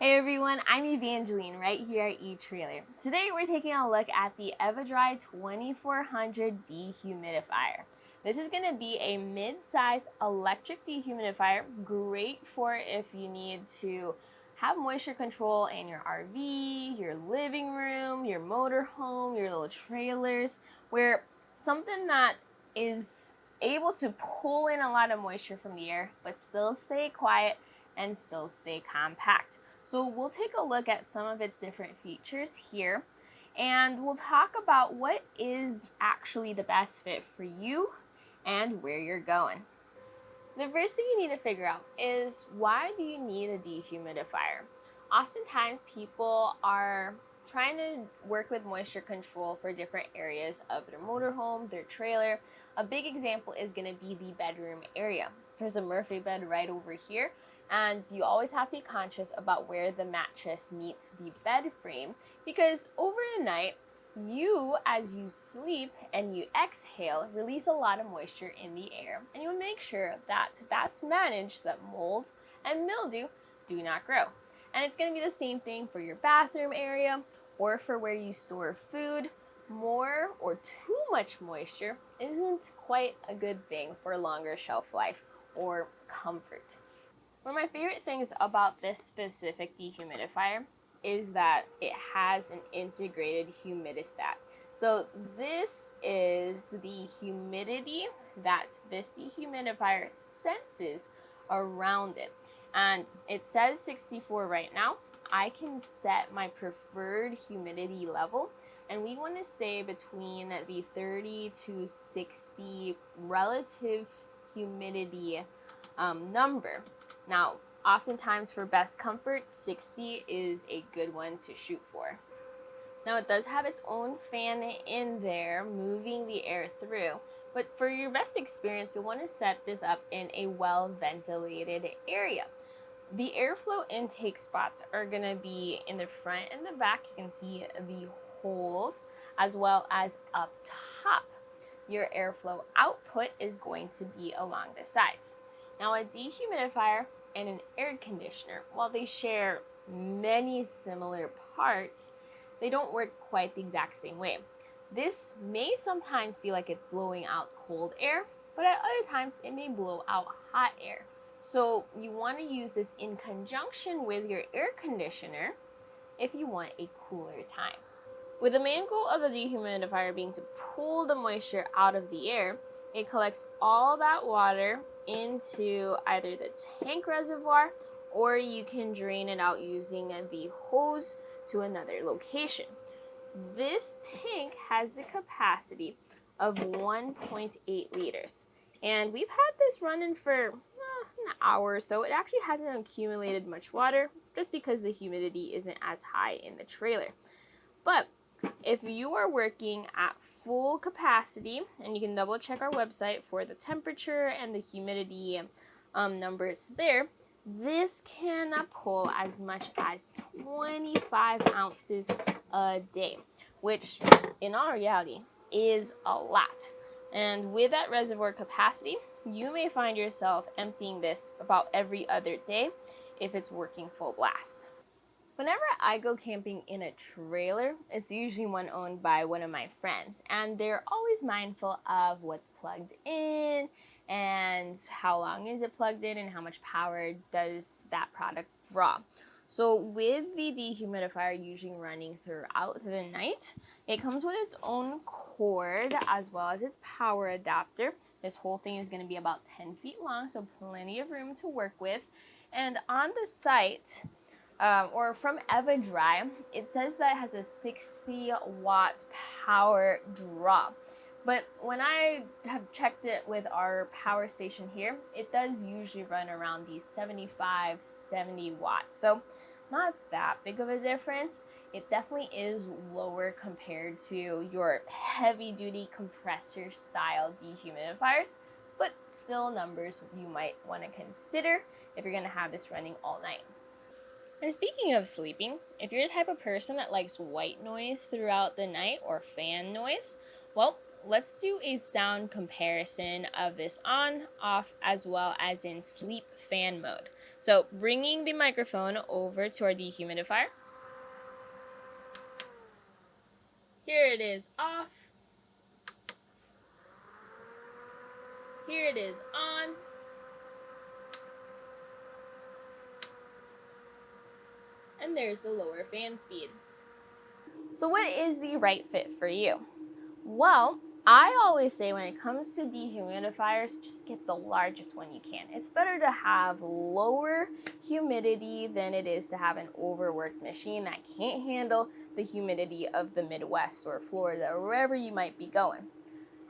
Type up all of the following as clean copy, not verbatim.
Hey everyone, I'm Evie Angeline right here at etrailer. Today we're taking a look at the Eva-Dry 2400 Dehumidifier. This is going to be a mid-size electric dehumidifier, great for if you need to have moisture control in your RV, your living room, your motorhome, your little trailers, where something that is able to pull in a lot of moisture from the air but still stay quiet and still stay compact. So we'll take a look at some of its different features here, and we'll talk about what is actually the best fit for you and where you're going. The first thing you need to figure out is, why do you need a dehumidifier? Oftentimes people are trying to work with moisture control for different areas of their motorhome, their trailer. A big example is going to be the bedroom area. There's a Murphy bed right over here, and you always have to be conscious about where the mattress meets the bed frame, because over the night, you, as you sleep and you exhale, release a lot of moisture in the air, and you'll make sure that that's managed so that mold and mildew do not grow. And it's going to be the same thing for your bathroom area or for where you store food. More or too much moisture isn't quite a good thing for longer shelf life or comfort. One of my favorite things about this specific dehumidifier is that it has an integrated humidistat. So this is the humidity that this dehumidifier senses around it. And it says 64 right now. I can set my preferred humidity level, and we want to stay between the 30 to 60 relative humidity number. Now, oftentimes for best comfort, 60 is a good one to shoot for. Now, it does have its own fan in there, moving the air through, but for your best experience, you'll want to set this up in a well-ventilated area. The airflow intake spots are going to be in the front and the back. You can see the holes, as well as up top. Your airflow output is going to be along the sides. Now, a dehumidifier and an air conditioner, while they share many similar parts, they don't work quite the exact same way. This may sometimes feel like it's blowing out cold air, but at other times it may blow out hot air. So you want to use this in conjunction with your air conditioner if you want a cooler time. With the main goal of the dehumidifier being to pull the moisture out of the air, it collects all that water into either the tank reservoir, or you can drain it out using the hose to another location. This tank has the capacity of 1.8 liters, and we've had this running for an hour or so. It actually hasn't accumulated much water just because the humidity isn't as high in the trailer. But if you are working at full capacity, and you can double check our website for the temperature and the humidity numbers there, this can pull as much as 25 ounces a day, which in all reality is a lot. And with that reservoir capacity, you may find yourself emptying this about every other day if it's working full blast. Whenever I go camping in a trailer, it's usually one owned by one of my friends, and they're always mindful of what's plugged in and how long is it plugged in and how much power does that product draw. So with the dehumidifier usually running throughout the night, it comes with its own cord as well as its power adapter. This whole thing is going to be about 10 feet long, so plenty of room to work with. And on the site, or from Eva-Dry, it says that it has a 60 watt power draw. But when I have checked it with our power station here, it does usually run around these 75, 70 watts. So not that big of a difference. It definitely is lower compared to your heavy duty compressor style dehumidifiers, but still numbers you might want to consider if you're going to have this running all night. And speaking of sleeping, if you're the type of person that likes white noise throughout the night or fan noise, well, let's do a sound comparison of this on, off, as well as in sleep fan mode. So bringing the microphone over to our dehumidifier. Here it is off. Here it is on. And there's the lower fan speed. So what is the right fit for you? Well, I always say when it comes to dehumidifiers, just get the largest one you can. It's better to have lower humidity than it is to have an overworked machine that can't handle the humidity of the Midwest or Florida or wherever you might be going.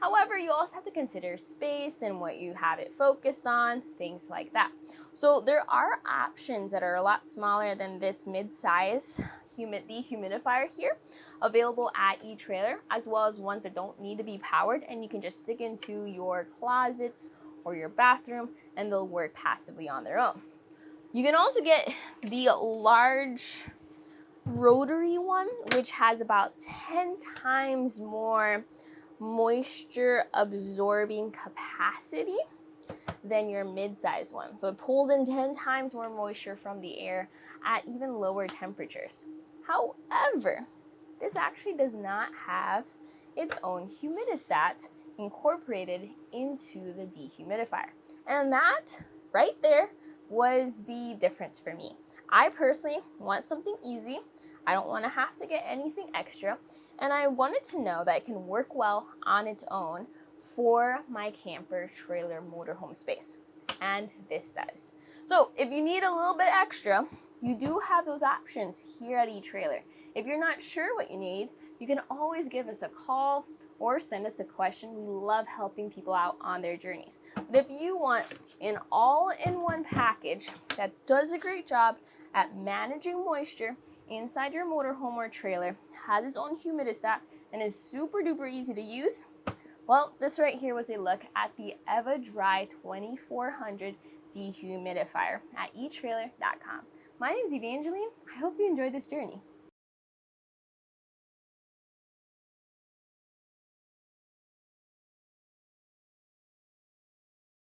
However, you also have to consider space and what you have it focused on, things like that. So there are options that are a lot smaller than this mid-size dehumidifier here, available at eTrailer, as well as ones that don't need to be powered and you can just stick into your closets or your bathroom and they'll work passively on their own. You can also get the large rotary one, which has about 10 times more moisture absorbing capacity than your mid-size one. So it pulls in 10 times more moisture from the air at even lower temperatures. However, this actually does not have its own humidistat incorporated into the dehumidifier. And that right there was the difference for me. I personally want something easy. I don't want to have to get anything extra. And I wanted to know that it can work well on its own for my camper trailer motorhome space. And this does. So if you need a little bit extra, you do have those options here at eTrailer. If you're not sure what you need, you can always give us a call or send us a question. We love helping people out on their journeys. But if you want an all-in-one package that does a great job at managing moisture inside your motorhome or trailer, has its own humidistat, and is super duper easy to use, well, this right here was a look at the Eva-Dry 2400 dehumidifier at etrailer.com. My name is Evie Angeline. I hope you enjoyed this journey.